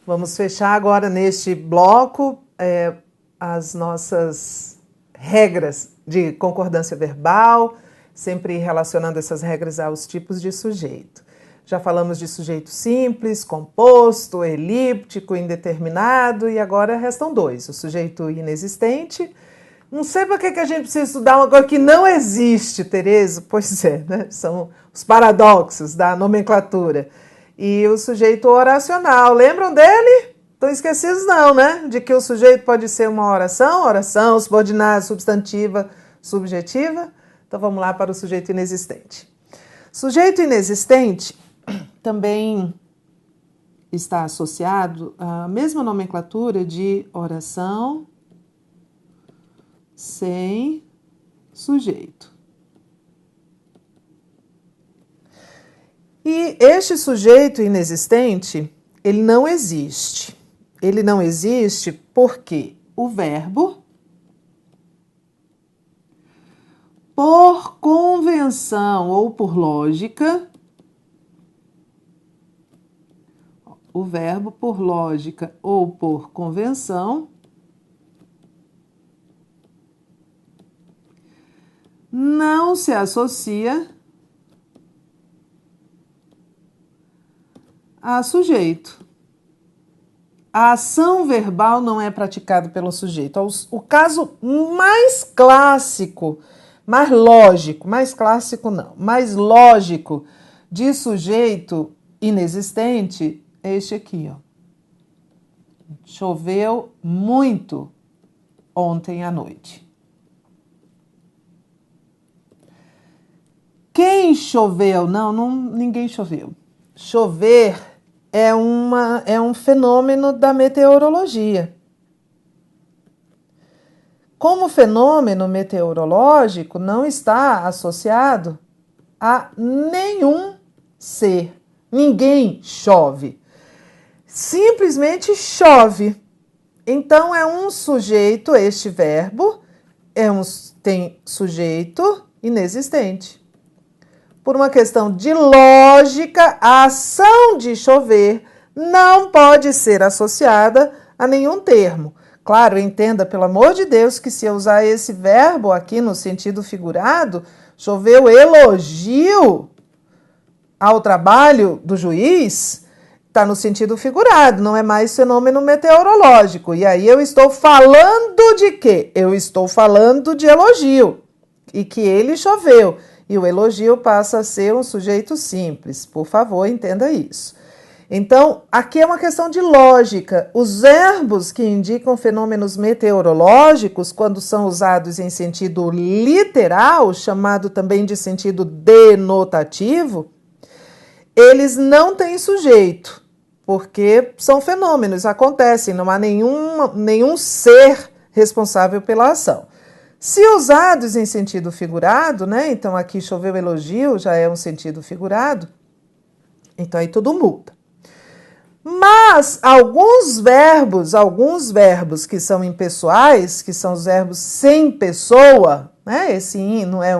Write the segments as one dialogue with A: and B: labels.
A: Vamos fechar agora neste bloco as nossas regras de concordância verbal, sempre relacionando essas regras aos tipos de sujeito. Já falamos de sujeito simples, composto, elíptico, indeterminado, e agora restam dois: o sujeito inexistente. Não sei para que a gente precisa estudar uma coisa que não existe, Tereza. Pois é, né? São os paradoxos da nomenclatura. E o sujeito oracional, lembram dele? Estão esquecidos não, né? De que o sujeito pode ser uma oração, subordinada, substantiva, subjetiva. Então vamos lá para o sujeito inexistente. Sujeito inexistente também está associado à mesma nomenclatura de oração sem sujeito. E este sujeito inexistente, ele não existe. Ele não existe porque o verbo, por convenção ou por lógica, o verbo por lógica ou por convenção, não se associa a sujeito. A ação verbal não é praticada pelo sujeito. O caso mais clássico, mais lógico, mais clássico não, mais lógico de sujeito inexistente é este aqui, ó. Choveu muito ontem à noite. Quem choveu? Não, ninguém choveu. Chover é um fenômeno da meteorologia. Como fenômeno meteorológico, não está associado a nenhum ser. Ninguém chove. Simplesmente chove. Então é um sujeito, este verbo, tem sujeito inexistente. Por uma questão de lógica, a ação de chover não pode ser associada a nenhum termo. Claro, entenda, pelo amor de Deus, que se eu usar esse verbo aqui no sentido figurado, choveu elogio ao trabalho do juiz, está no sentido figurado, não é mais fenômeno meteorológico. E aí eu estou falando de quê? Eu estou falando de elogio, e que ele choveu. E o elogio passa a ser um sujeito simples. Por favor, entenda isso. Então, aqui é uma questão de lógica. Os verbos que indicam fenômenos meteorológicos, quando são usados em sentido literal, chamado também de sentido denotativo, eles não têm sujeito, porque são fenômenos, acontecem, não há nenhum ser responsável pela ação. Se usados em sentido figurado, né? Então aqui choveu elogio, já é um sentido figurado, então aí tudo muda. Mas alguns verbos que são impessoais, que são os verbos sem pessoa, né? Esse in não é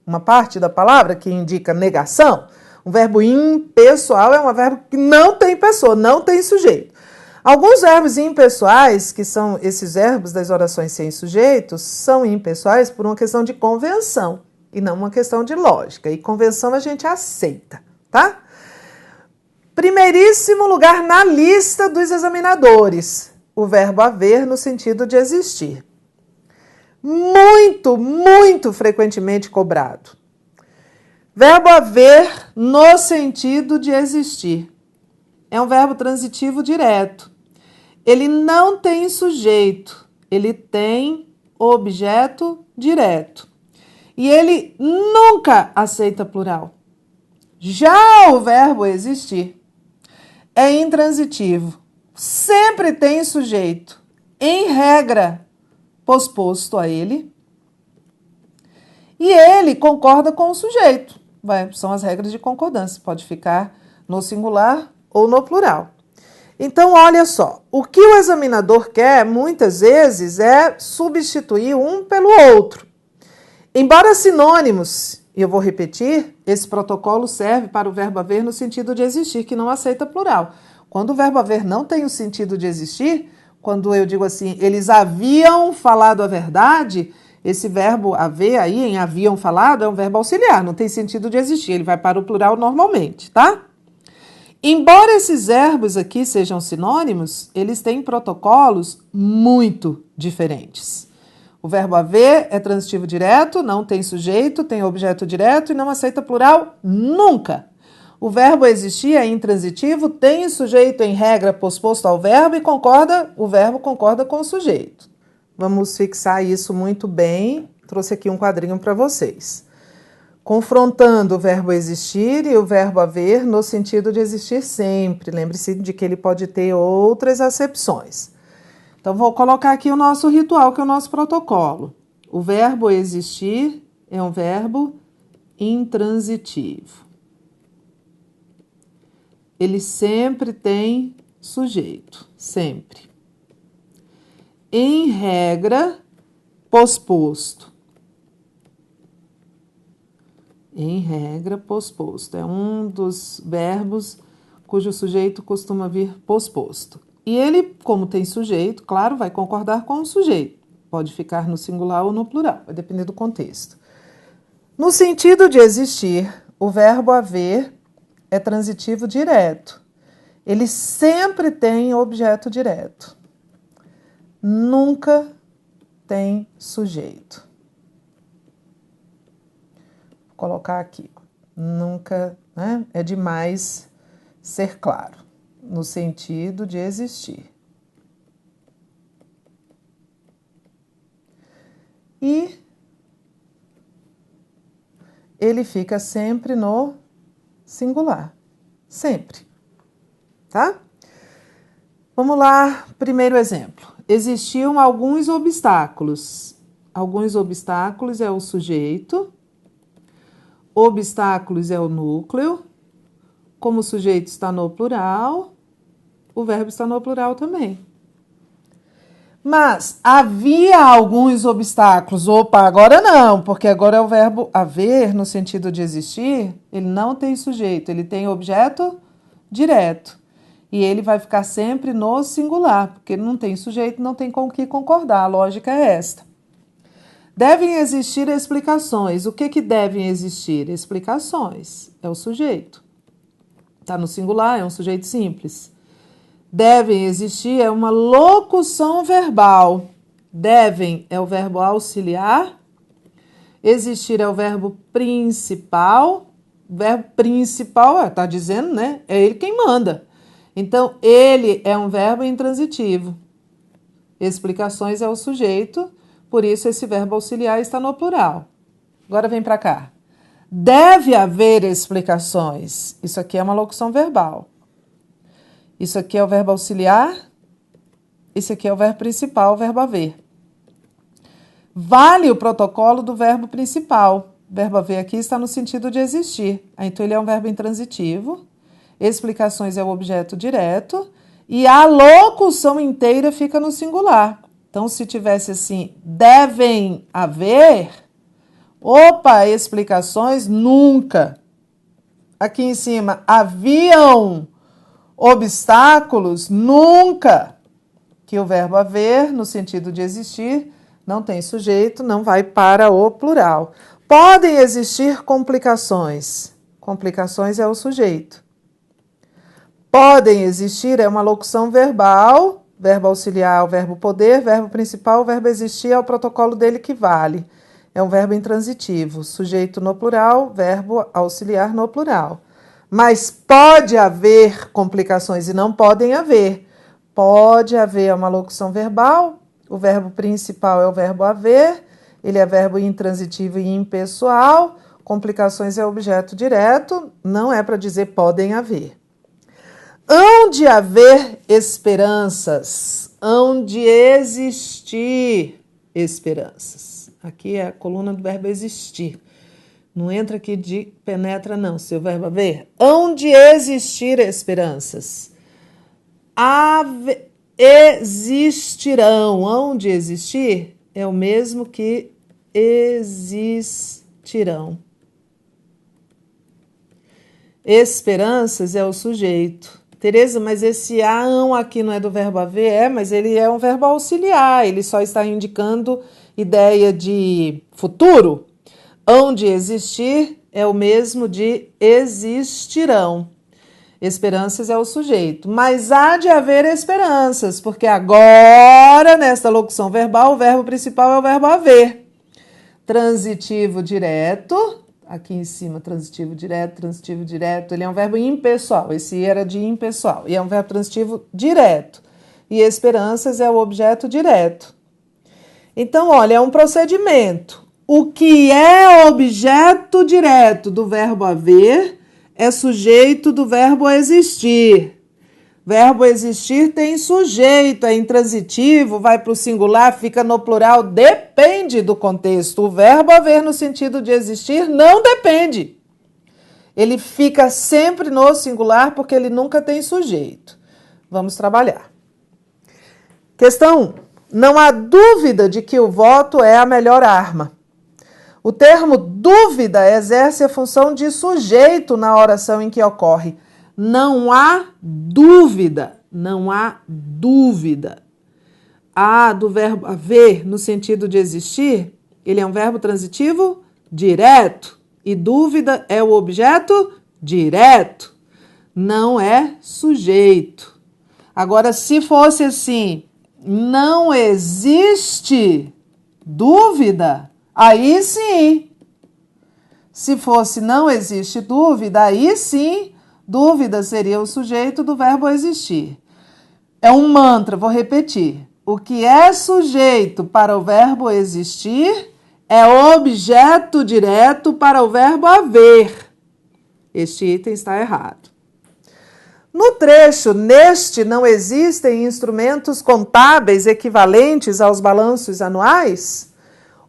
A: uma parte da palavra que indica negação. Um verbo impessoal é um verbo que não tem pessoa, não tem sujeito. Alguns verbos impessoais, que são esses verbos das orações sem sujeito, são impessoais por uma questão de convenção e não uma questão de lógica. E convenção a gente aceita, tá? Primeiríssimo lugar na lista dos examinadores, o verbo haver no sentido de existir. Muito, muito frequentemente cobrado. Verbo haver no sentido de existir. É um verbo transitivo direto. Ele não tem sujeito, ele tem objeto direto. E ele nunca aceita plural. Já o verbo existir é intransitivo. Sempre tem sujeito, em regra, posposto a ele. E ele concorda com o sujeito. São as regras de concordância. Pode ficar no singular ou no plural. Então, olha só. O que o examinador quer, muitas vezes, é substituir um pelo outro. Embora sinônimos, e eu vou repetir, esse protocolo serve para o verbo haver no sentido de existir, que não aceita plural. Quando o verbo haver não tem o sentido de existir, quando eu digo assim, eles haviam falado a verdade, esse verbo haver aí, em haviam falado, é um verbo auxiliar, não tem sentido de existir, ele vai para o plural normalmente, tá? Embora esses verbos aqui sejam sinônimos, eles têm protocolos muito diferentes. O verbo haver é transitivo direto, não tem sujeito, tem objeto direto e não aceita plural nunca. O verbo existir é intransitivo, tem sujeito em regra posposto ao verbo e o verbo concorda com o sujeito. Vamos fixar isso muito bem. Trouxe aqui um quadrinho para vocês. Confrontando o verbo existir e o verbo haver no sentido de existir sempre. Lembre-se de que ele pode ter outras acepções. Então, vou colocar aqui o nosso ritual, que é o nosso protocolo. O verbo existir é um verbo intransitivo. Ele sempre tem sujeito, sempre. Em regra, posposto. Em regra, posposto. É um dos verbos cujo sujeito costuma vir posposto. E ele, como tem sujeito, claro, vai concordar com o sujeito. Pode ficar no singular ou no plural, vai depender do contexto. No sentido de existir, o verbo haver é transitivo direto. Ele sempre tem objeto direto. Nunca tem sujeito. Vou colocar aqui. Nunca, né? É demais ser claro. No sentido de existir. E ele fica sempre no singular. Sempre. Tá? Vamos lá, primeiro exemplo. Existiam alguns obstáculos. Alguns obstáculos é o sujeito. Obstáculos é o núcleo. Como o sujeito está no plural, o verbo está no plural também. Mas havia alguns obstáculos. Opa, agora não, porque agora é o verbo haver, no sentido de existir, ele não tem sujeito, ele tem objeto direto. E ele vai ficar sempre no singular, porque não tem sujeito, não tem com o que concordar. A lógica é esta. Devem existir explicações. O que devem existir? Explicações. É o sujeito. Está no singular, é um sujeito simples. Devem existir é uma locução verbal. Devem é o verbo auxiliar. Existir é o verbo principal. O verbo principal, está dizendo, né? É ele quem manda. Então, ele é um verbo intransitivo. Explicações é o sujeito, por isso esse verbo auxiliar está no plural. Agora vem para cá. Deve haver explicações. Isso aqui é uma locução verbal. Isso aqui é o verbo auxiliar. Isso aqui é o verbo principal, o verbo haver. Vale o protocolo do verbo principal. O verbo haver aqui está no sentido de existir. Então, ele é um verbo intransitivo. Explicações é o objeto direto. E a locução inteira fica no singular. Então, se tivesse assim, devem haver... Opa, explicações nunca. Aqui em cima, haviam obstáculos nunca. Que o verbo haver, no sentido de existir, não tem sujeito, não vai para o plural. Podem existir complicações. Complicações é o sujeito. Podem existir é uma locução verbal, verbo auxiliar, o verbo poder, verbo principal, o verbo existir é o protocolo dele que vale. É um verbo intransitivo, sujeito no plural, verbo auxiliar no plural. Mas pode haver complicações e não podem haver. Pode haver uma locução verbal, o verbo principal é o verbo haver, ele é verbo intransitivo e impessoal, complicações é objeto direto, não é para dizer podem haver. Hão de haver esperanças, hão de existir esperanças. Aqui é a coluna do verbo existir. Não entra aqui de penetra, não. Seu verbo haver. Hão de existir esperanças. Existirão. Hão de existir é o mesmo que existirão. Esperanças é o sujeito. Tereza, mas esse ão aqui não é do verbo haver? É, mas ele é um verbo auxiliar, ele só está indicando ideia de futuro. Hão de existir é o mesmo de existirão. Esperanças é o sujeito, mas há de haver esperanças, porque agora, nesta locução verbal, o verbo principal é o verbo haver. Transitivo direto, aqui em cima, transitivo direto, ele é um verbo impessoal, esse era de impessoal, e é um verbo transitivo direto. E esperanças é o objeto direto. Então, olha, é um procedimento. O que é objeto direto do verbo haver é sujeito do verbo existir. Verbo existir tem sujeito, é intransitivo, vai para o singular, fica no plural, depende do contexto. O verbo haver no sentido de existir não depende. Ele fica sempre no singular porque ele nunca tem sujeito. Vamos trabalhar. Questão 1. Não há dúvida de que o voto é a melhor arma. O termo dúvida exerce a função de sujeito na oração em que ocorre. Não há dúvida, não há dúvida. A do verbo haver, no sentido de existir, ele é um verbo transitivo direto. E dúvida é o objeto direto, não é sujeito. Agora, se fosse assim, não existe dúvida, aí sim. Se fosse não existe dúvida, aí sim, dúvida seria o sujeito do verbo existir. É um mantra, vou repetir. O que é sujeito para o verbo existir é objeto direto para o verbo haver. Este item está errado. No trecho, neste não existem instrumentos contábeis equivalentes aos balanços anuais?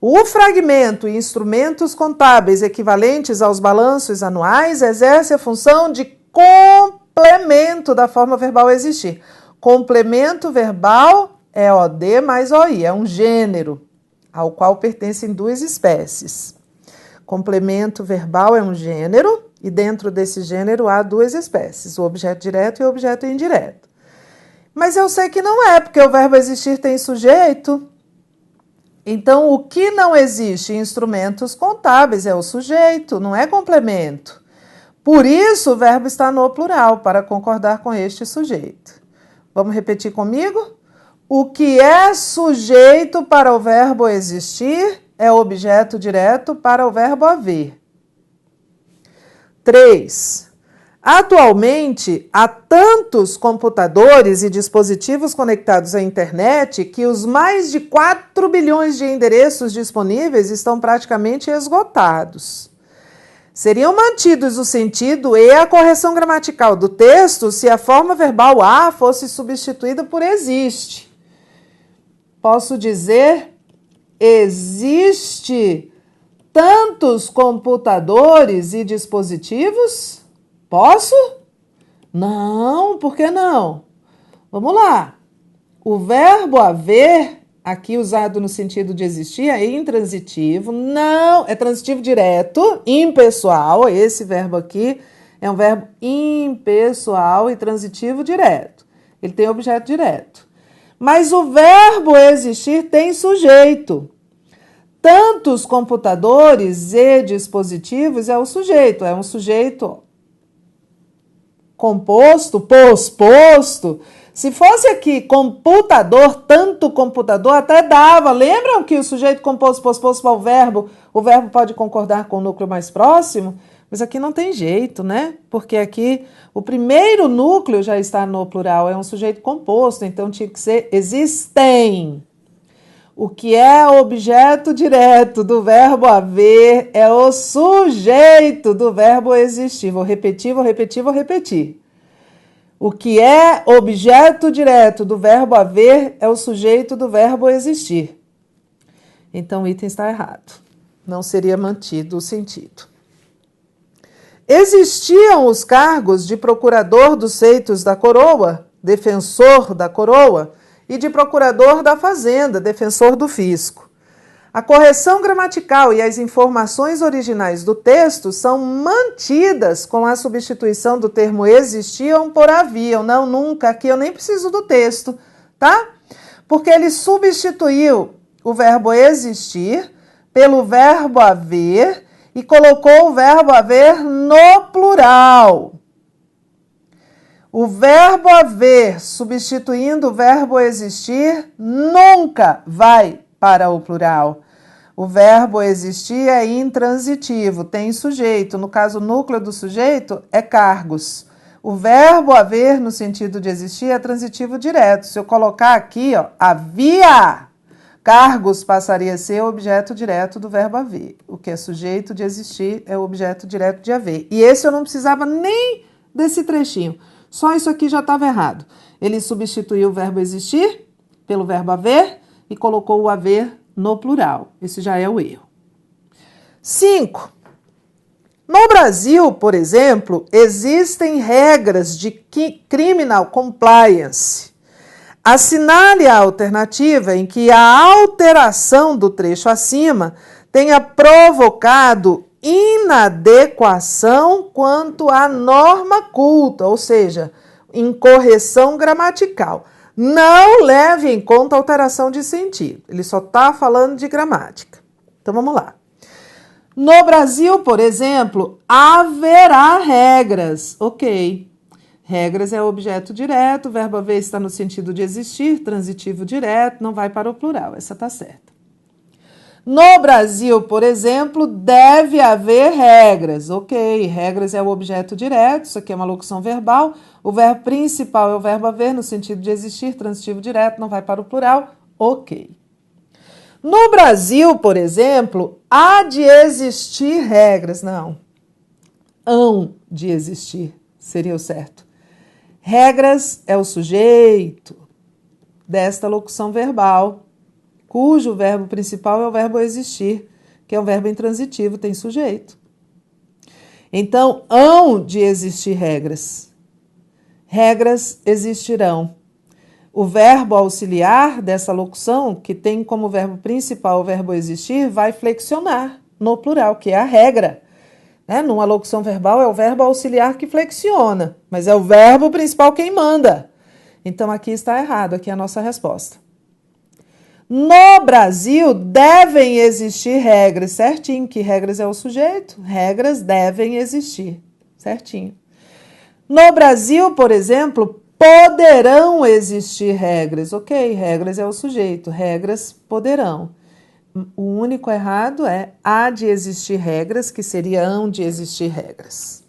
A: O fragmento instrumentos contábeis equivalentes aos balanços anuais exerce a função de complemento da forma verbal existir. Complemento verbal é OD mais OI, é um gênero ao qual pertencem duas espécies. Complemento verbal é um gênero e dentro desse gênero há duas espécies, o objeto direto e o objeto indireto. Mas eu sei que não é, porque o verbo existir tem sujeito. Então, o que não existe em instrumentos contábeis é o sujeito, não é complemento. Por isso, o verbo está no plural, para concordar com este sujeito. Vamos repetir comigo? O que é sujeito para o verbo existir é objeto direto para o verbo haver. 3. Atualmente, há tantos computadores e dispositivos conectados à internet que os mais de 4 bilhões de endereços disponíveis estão praticamente esgotados. Seriam mantidos o sentido e a correção gramatical do texto se a forma verbal a fosse substituída por existe. Posso dizer, existe tantos computadores e dispositivos? Posso? Não, por que não? Vamos lá. O verbo haver, aqui usado no sentido de existir, é intransitivo, não, é transitivo direto, impessoal, esse verbo aqui é um verbo impessoal e transitivo direto. Ele tem objeto direto. Mas o verbo existir tem sujeito. Tantos computadores e dispositivos é o sujeito, é um sujeito composto, posposto. Se fosse aqui computador, tanto computador, até dava. Lembram que o sujeito composto, posposto para o verbo pode concordar com o núcleo mais próximo? Mas aqui não tem jeito, né? Porque aqui o primeiro núcleo já está no plural, é um sujeito composto, então tinha que ser existem. O que é objeto direto do verbo haver é o sujeito do verbo existir. Vou repetir. O que é objeto direto do verbo haver é o sujeito do verbo existir. Então o item está errado. Não seria mantido o sentido. Existiam os cargos de procurador dos feitos da coroa, defensor da coroa, e de procurador da fazenda, defensor do fisco. A correção gramatical e as informações originais do texto são mantidas com a substituição do termo existiam por haviam. Não, nunca. Aqui eu nem preciso do texto, tá? Porque ele substituiu o verbo existir pelo verbo haver e colocou o verbo haver no plural. O verbo haver substituindo o verbo existir nunca vai para o plural. O verbo existir é intransitivo, tem sujeito. No caso, o núcleo do sujeito é cargos. O verbo haver, no sentido de existir, é transitivo direto. Se eu colocar aqui, ó, havia, cargos passaria a ser o objeto direto do verbo haver. O que é sujeito de existir é o objeto direto de haver. E esse eu não precisava nem desse trechinho. Só isso aqui já estava errado. Ele substituiu o verbo existir pelo verbo haver e colocou o haver no plural. Esse já é o erro. 5. No Brasil, por exemplo, existem regras de criminal compliance. Assinale a alternativa em que a alteração do trecho acima tenha provocado inadequação quanto à norma culta, ou seja, incorreção gramatical. Não leve em conta alteração de sentido. Ele só está falando de gramática. Então, vamos lá. No Brasil, por exemplo, haverá regras. Ok. Regras é objeto direto, o verbo haver está no sentido de existir, transitivo direto, não vai para o plural. Essa está certa. No Brasil, por exemplo, deve haver regras. Ok, regras é o objeto direto, isso aqui é uma locução verbal. O verbo principal é o verbo haver, no sentido de existir, transitivo direto, não vai para o plural. Ok. No Brasil, por exemplo, há de existir regras. Não. Hão de existir, seria o certo. Regras é o sujeito desta locução verbal, cujo verbo principal é o verbo existir, que é um verbo intransitivo, tem sujeito. Então, hão de existir regras. Regras existirão. O verbo auxiliar dessa locução, que tem como verbo principal o verbo existir, vai flexionar no plural, que é a regra. Numa locução verbal é o verbo auxiliar que flexiona, mas é o verbo principal quem manda. Então, aqui está errado, aqui é a nossa resposta. No Brasil, devem existir regras, certinho, que regras é o sujeito, regras devem existir, certinho. No Brasil, por exemplo, poderão existir regras, ok, regras é o sujeito, regras poderão. O único errado é há de existir regras, que seria hão de existir regras.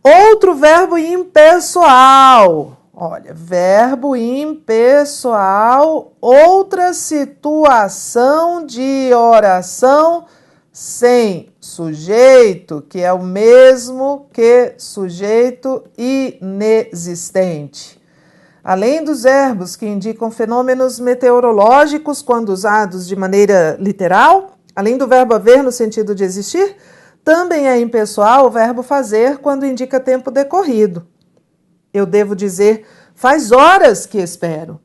A: Outro verbo impessoal. Olha, verbo impessoal, outra situação de oração sem sujeito, que é o mesmo que sujeito inexistente. Além dos verbos que indicam fenômenos meteorológicos quando usados de maneira literal, além do verbo haver no sentido de existir, também é impessoal o verbo fazer quando indica tempo decorrido. Eu devo dizer, faz horas que espero.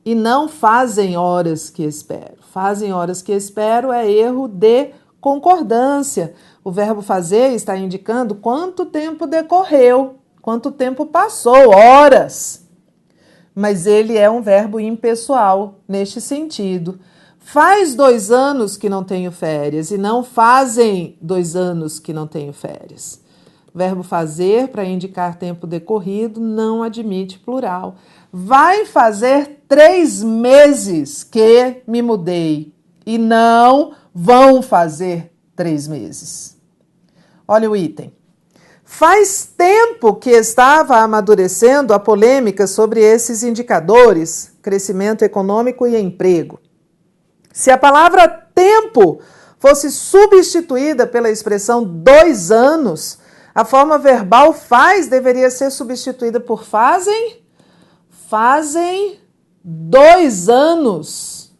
A: E não fazem horas que espero. Fazem horas que espero é erro de concordância. O verbo fazer está indicando quanto tempo decorreu, quanto tempo passou, horas. Mas ele é um verbo impessoal neste sentido. Faz 2 anos que não tenho férias e não fazem 2 anos que não tenho férias. Verbo fazer, para indicar tempo decorrido, não admite plural. Vai fazer 3 meses que me mudei. E não vão fazer 3 meses. Olha o item. Faz tempo que estava amadurecendo a polêmica sobre esses indicadores, crescimento econômico e emprego. Se a palavra tempo fosse substituída pela expressão 2 anos, a forma verbal faz deveria ser substituída por fazem. Fazem 2 anos.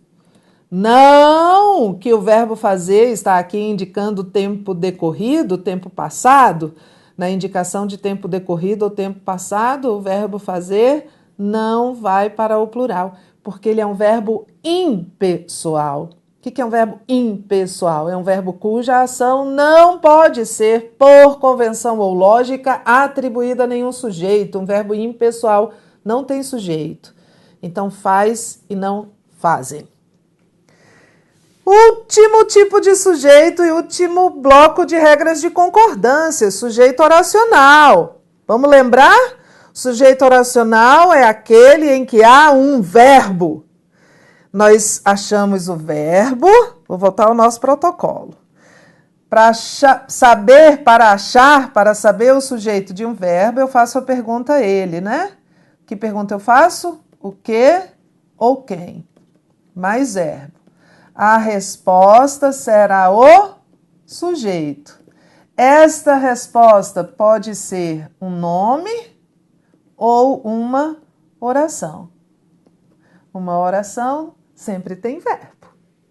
A: Não que o verbo fazer está aqui indicando tempo decorrido, tempo passado. Na indicação de tempo decorrido ou tempo passado, o verbo fazer não vai para o plural, porque ele é um verbo impessoal. que é um verbo impessoal? É um verbo cuja ação não pode ser, por convenção ou lógica, atribuída a nenhum sujeito. Um verbo impessoal não tem sujeito. Então, faz e não fazem. Último tipo de sujeito e último bloco de regras de concordância, sujeito oracional. Vamos lembrar? O sujeito oracional é aquele em que há um verbo. Nós achamos o verbo, vou voltar ao nosso protocolo. Para saber, para achar, para saber o sujeito de um verbo, eu faço a pergunta a ele, né? Que pergunta eu faço? O que ou quem? Mais verbo. A resposta será o sujeito. Esta resposta pode ser um nome ou uma oração. Uma oração sempre tem verbo.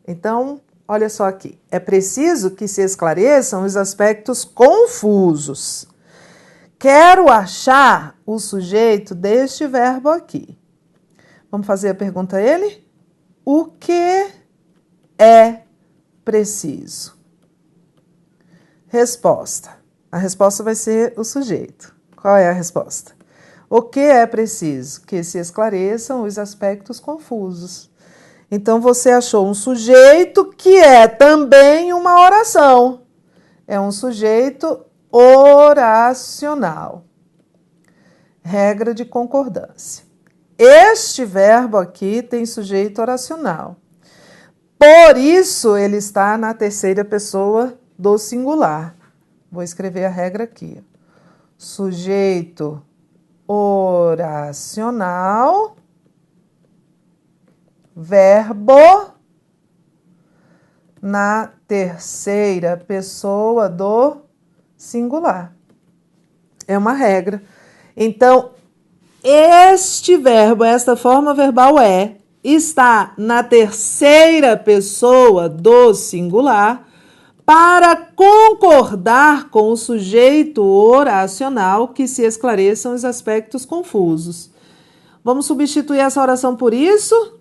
A: Então, olha só aqui. É preciso que se esclareçam os aspectos confusos. Quero achar o sujeito deste verbo aqui. Vamos fazer a pergunta a ele? O que é preciso? Resposta. A resposta vai ser o sujeito. Qual é a resposta? O que é preciso? Que se esclareçam os aspectos confusos. Então, você achou um sujeito que é também uma oração. É um sujeito oracional. Regra de concordância. Este verbo aqui tem sujeito oracional. Por isso, ele está na terceira pessoa do singular. Vou escrever a regra aqui. Sujeito oracional, verbo na terceira pessoa do singular. É uma regra. Então, este verbo, esta forma verbal está na terceira pessoa do singular para concordar com o sujeito oracional que se esclareçam os aspectos confusos. Vamos substituir essa oração por isso?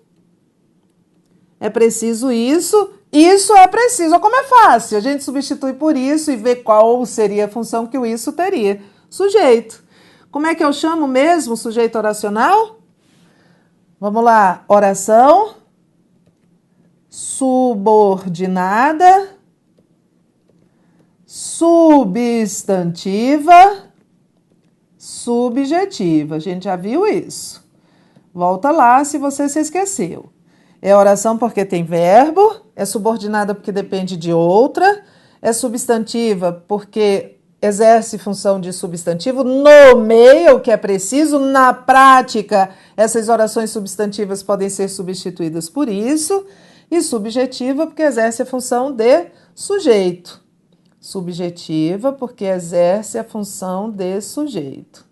A: É preciso isso. Isso é preciso. Como é fácil. A gente substitui por isso e vê qual seria a função que o isso teria. Sujeito. Como é que eu chamo mesmo o sujeito oracional? Vamos lá. Oração subordinada, substantiva, subjetiva. A gente já viu isso. Volta lá se você se esqueceu. É oração porque tem verbo, é subordinada porque depende de outra, é substantiva porque exerce função de substantivo, nomeia o que é preciso. Na prática, essas orações substantivas podem ser substituídas por isso, e subjetiva porque exerce a função de sujeito. Subjetiva porque exerce a função de sujeito.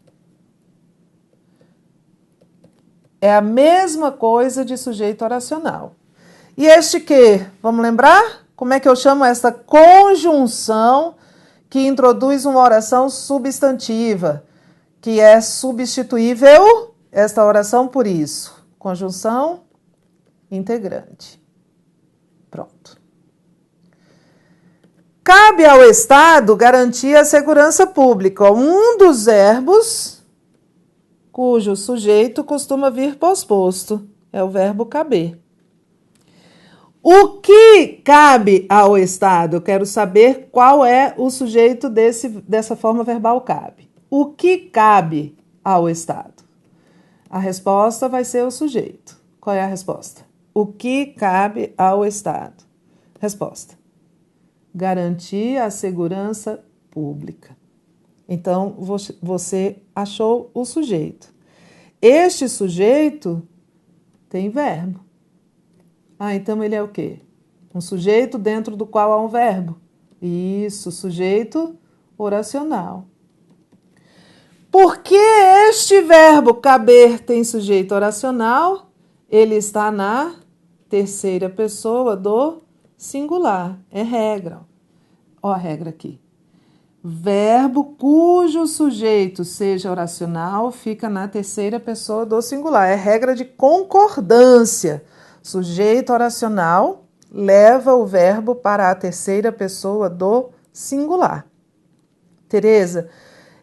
A: É a mesma coisa de sujeito oracional. E este que? Vamos lembrar? Como é que eu chamo esta conjunção que introduz uma oração substantiva, que é substituível, esta oração por isso? Conjunção integrante. Pronto. Cabe ao Estado garantir a segurança pública. Um dos verbos cujo sujeito costuma vir posposto. É o verbo caber. O que cabe ao Estado? Eu quero saber qual é o sujeito dessa forma verbal cabe. O que cabe ao Estado? A resposta vai ser o sujeito. Qual é a resposta? O que cabe ao Estado? Resposta: garantir a segurança pública. Então, você achou o sujeito. Este sujeito tem verbo. Então ele é o quê? Um sujeito dentro do qual há um verbo. Isso, sujeito oracional. Porque este verbo caber tem sujeito oracional, ele está na terceira pessoa do singular. É regra. Ó a regra aqui. Verbo cujo sujeito seja oracional fica na terceira pessoa do singular. É regra de concordância. Sujeito oracional, leva o verbo para a terceira pessoa do singular. Tereza,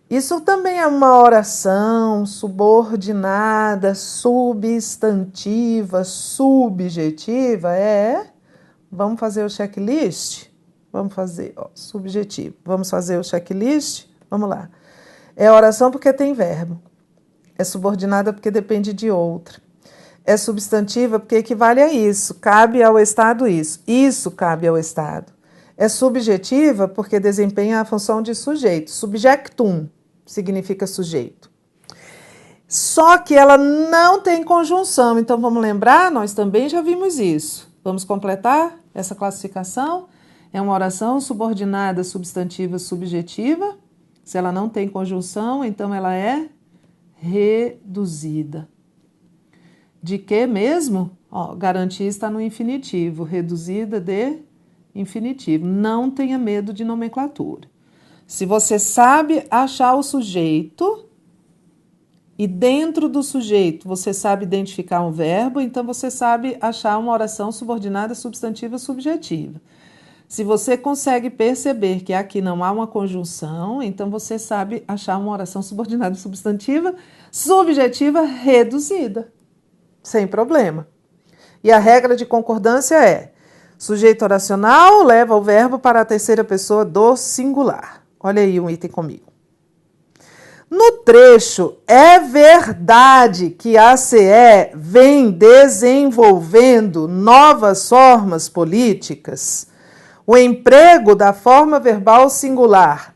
A: isso também é uma oração subordinada, substantiva, subjetiva? Vamos fazer o checklist? Vamos fazer, subjetivo. Vamos fazer o checklist? Vamos lá. É oração porque tem verbo. É subordinada porque depende de outra. É substantiva porque equivale a isso. Cabe ao Estado isso. Isso cabe ao Estado. É subjetiva porque desempenha a função de sujeito. Subjectum significa sujeito. Só que ela não tem conjunção. Então, vamos lembrar, nós também já vimos isso. Vamos completar essa classificação? É uma oração subordinada, substantiva, subjetiva. Se ela não tem conjunção, então ela é reduzida. De que mesmo? Garantia está no infinitivo. Reduzida de infinitivo. Não tenha medo de nomenclatura. Se você sabe achar o sujeito e dentro do sujeito você sabe identificar um verbo, então você sabe achar uma oração subordinada, substantiva, subjetiva. Se você consegue perceber que aqui não há uma conjunção, então você sabe achar uma oração subordinada, substantiva, subjetiva, reduzida. Sem problema. E a regra de concordância é: sujeito oracional leva o verbo para a terceira pessoa do singular. Olha aí um item comigo. No trecho, é verdade que a CE vem desenvolvendo novas formas políticas. O emprego da forma verbal singular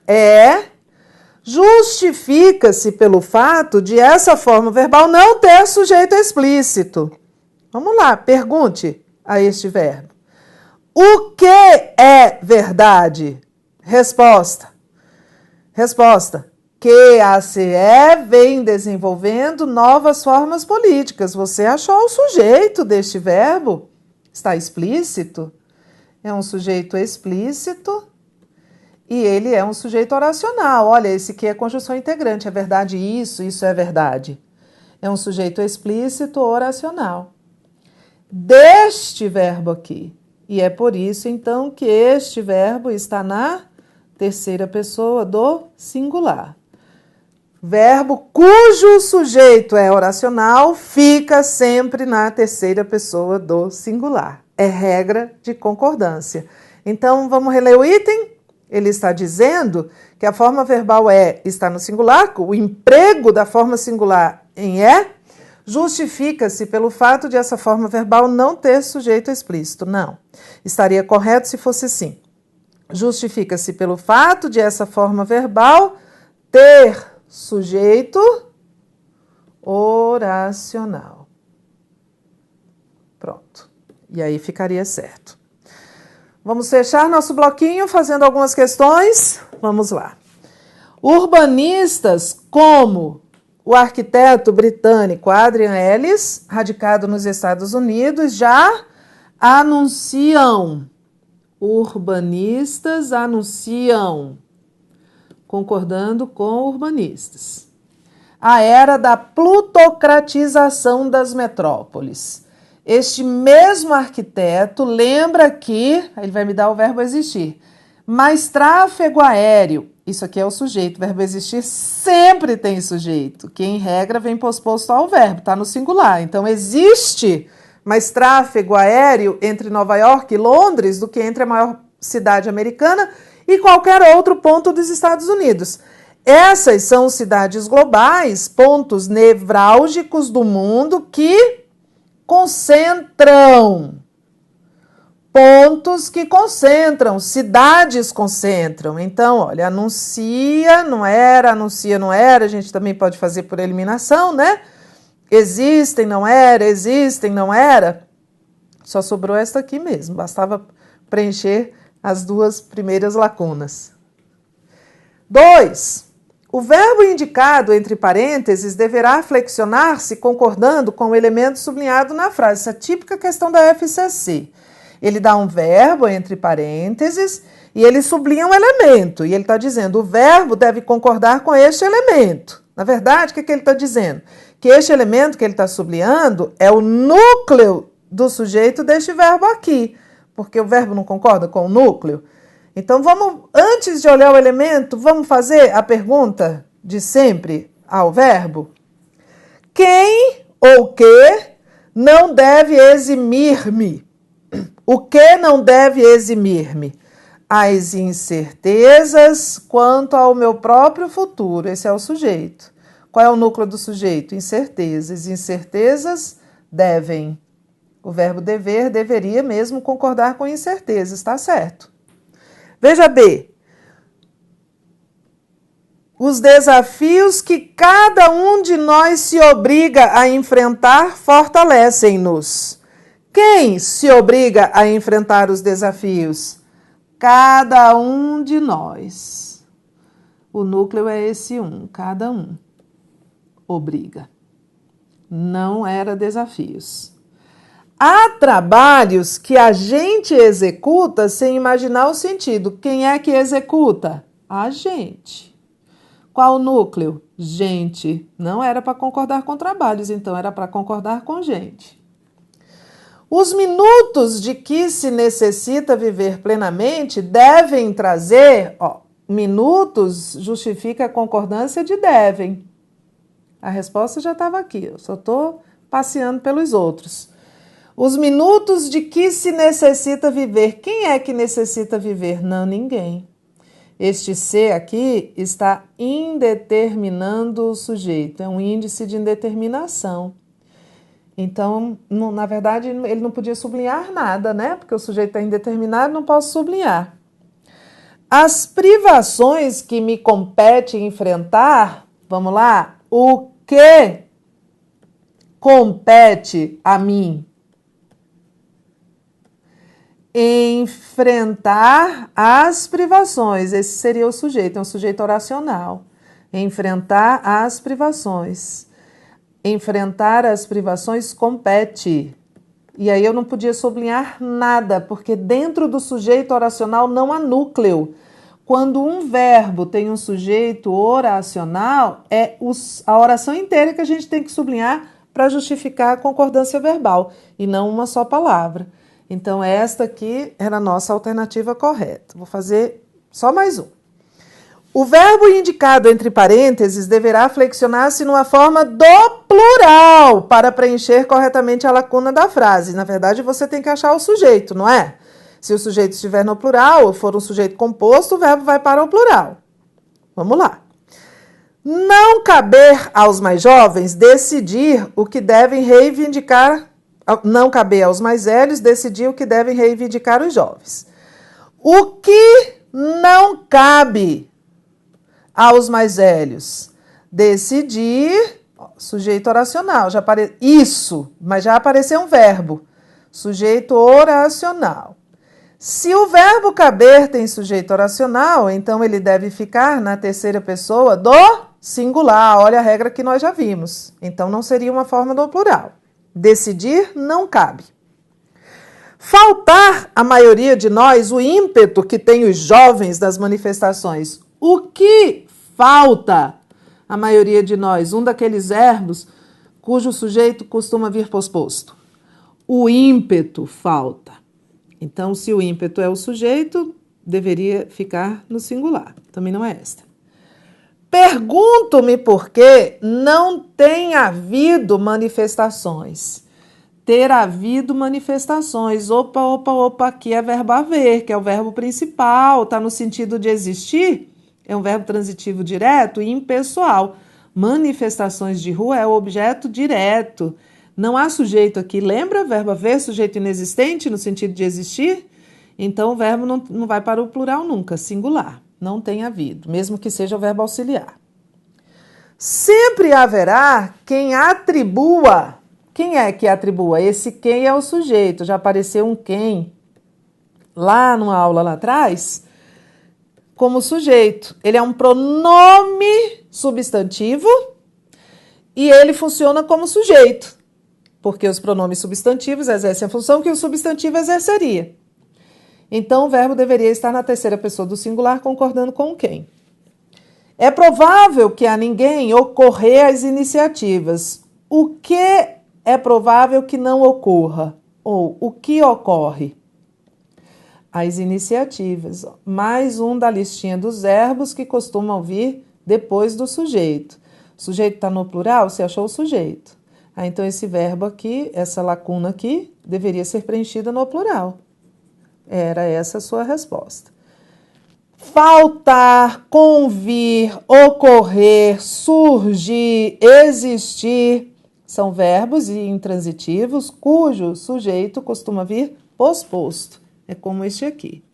A: justifica-se pelo fato de essa forma verbal não ter sujeito explícito. Vamos lá, pergunte a este verbo. O que é verdade? Resposta. Que a CE vem desenvolvendo novas formas políticas. Você achou o sujeito deste verbo? Está explícito? É um sujeito explícito e ele é um sujeito oracional. Olha, esse aqui é conjunção integrante. É verdade isso é verdade. É um sujeito explícito oracional. Deste verbo aqui. E é por isso, então, que este verbo está na terceira pessoa do singular. Verbo cujo sujeito é oracional fica sempre na terceira pessoa do singular. É regra de concordância. Então, vamos reler o item? Ele está dizendo que a forma verbal está no singular, o emprego da forma singular em justifica-se pelo fato de essa forma verbal não ter sujeito explícito. Não. Estaria correto se fosse assim. Justifica-se pelo fato de essa forma verbal ter sujeito oracional. Pronto. E aí ficaria certo. Vamos fechar nosso bloquinho fazendo algumas questões? Vamos lá. Urbanistas como o arquiteto britânico Adrian Ellis, radicado nos Estados Unidos, já anunciam. Urbanistas anunciam, concordando com urbanistas, a era da plutocratização das metrópoles. Este mesmo arquiteto lembra que, ele vai me dar o verbo existir, mas tráfego aéreo, isso aqui é o sujeito, o verbo existir sempre tem sujeito, que em regra vem posposto ao verbo, está no singular. Então existe mais tráfego aéreo entre Nova York e Londres do que entre a maior cidade americana e qualquer outro ponto dos Estados Unidos. Essas são cidades globais, pontos nevrálgicos do mundo que concentram. Pontos que concentram, cidades concentram. Então, olha, anuncia, não era, a gente também pode fazer por eliminação, né? Existem, não era. Só sobrou esta aqui mesmo, bastava preencher as duas primeiras lacunas. 2. O verbo indicado entre parênteses deverá flexionar-se concordando com o elemento sublinhado na frase. Essa é a típica questão da FCC. Ele dá um verbo entre parênteses e ele sublinha um elemento. E ele está dizendo, o verbo deve concordar com este elemento. Na verdade, o que ele está dizendo? Que este elemento que ele está sublinhando é o núcleo do sujeito deste verbo aqui. porque o verbo não concorda com o núcleo? Então, antes de olhar o elemento, vamos fazer a pergunta de sempre ao verbo? Quem ou que não deve eximir-me? O que não deve eximir-me? As incertezas quanto ao meu próprio futuro. Esse é o sujeito. Qual é o núcleo do sujeito? Incertezas. Incertezas devem. O verbo dever deveria mesmo concordar com incertezas, está certo. Veja B. Os desafios que cada um de nós se obriga a enfrentar fortalecem-nos. Quem se obriga a enfrentar os desafios? Cada um de nós. O núcleo é esse um, cada um. Obriga. Não era desafios. Há trabalhos que a gente executa sem imaginar o sentido. Quem é que executa? A gente. Qual o núcleo? Gente. Não era para concordar com trabalhos, então era para concordar com gente. Os minutos de que se necessita viver plenamente devem trazer... minutos justifica a concordância de devem. A resposta já estava aqui, eu só estou passeando pelos outros. Os minutos de que se necessita viver. Quem é que necessita viver? Não, ninguém. Este ser aqui está indeterminando o sujeito. É um índice de indeterminação. Então, na verdade, ele não podia sublinhar nada, né? Porque o sujeito está indeterminado, não posso sublinhar. As privações que me compete enfrentar, vamos lá, o que compete a mim? Enfrentar as privações. Esse seria o sujeito, é um sujeito oracional. Enfrentar as privações. Enfrentar as privações compete. E aí eu não podia sublinhar nada, porque dentro do sujeito oracional não há núcleo. Quando um verbo tem um sujeito oracional, é a oração inteira que a gente tem que sublinhar para justificar a concordância verbal, e não uma só palavra. Então, esta aqui era a nossa alternativa correta. Vou fazer só mais um. O verbo indicado entre parênteses deverá flexionar-se numa forma do plural para preencher corretamente a lacuna da frase. Na verdade, você tem que achar o sujeito, não é? Se o sujeito estiver no plural ou for um sujeito composto, o verbo vai para o plural. Vamos lá. Não caber aos mais jovens decidir o que devem reivindicar. Não caber aos mais velhos decidir o que devem reivindicar os jovens. O que não cabe aos mais velhos? Decidir, sujeito oracional, isso, mas já apareceu um verbo, sujeito oracional. Se o verbo caber tem sujeito oracional, então ele deve ficar na terceira pessoa do singular, olha a regra que nós já vimos, então não seria uma forma do plural. Decidir não cabe. Faltar à maioria de nós o ímpeto que tem os jovens das manifestações. O que falta à maioria de nós? Um daqueles verbos cujo sujeito costuma vir posposto. O ímpeto falta. Então, se o ímpeto é o sujeito, deveria ficar no singular. Também não é esta. Pergunto-me por que não tem havido manifestações. Ter havido manifestações. Opa, aqui é verbo haver, que é o verbo principal, está no sentido de existir. É um verbo transitivo direto e impessoal. Manifestações de rua é o objeto direto. Não há sujeito aqui. Lembra? Verbo haver, sujeito inexistente, no sentido de existir? Então, o verbo não vai para o plural nunca, singular. Não tem havido, mesmo que seja o verbo auxiliar. Sempre haverá quem atribua. Quem é que atribua? Esse quem é o sujeito. Já apareceu um quem lá numa aula lá atrás como sujeito. Ele é um pronome substantivo e ele funciona como sujeito, porque os pronomes substantivos exercem a função que o substantivo exerceria. Então, o verbo deveria estar na terceira pessoa do singular, concordando com quem. É provável que a ninguém ocorrer as iniciativas. O que é provável que não ocorra? Ou o que ocorre? as iniciativas. Mais um da listinha dos verbos que costumam vir depois do sujeito. O sujeito está no plural, você achou o sujeito. Então, esse verbo aqui, essa lacuna aqui, deveria ser preenchida no plural. Era essa a sua resposta. Faltar, convir, ocorrer, surgir, existir são verbos intransitivos cujo sujeito costuma vir posposto. É como este aqui.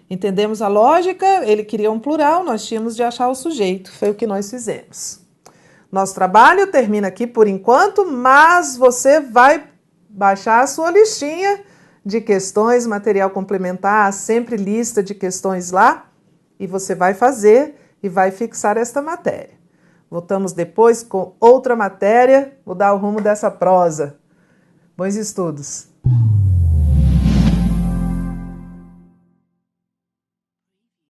A: Entendemos a lógica? Ele queria um plural, nós tínhamos de achar o sujeito. Foi o que nós fizemos. Nosso trabalho termina aqui por enquanto, mas você vai baixar a sua listinha de questões, material complementar, sempre lista de questões lá, e você vai fazer e vai fixar esta matéria. Voltamos depois com outra matéria, vou dar o rumo dessa prosa. Bons estudos!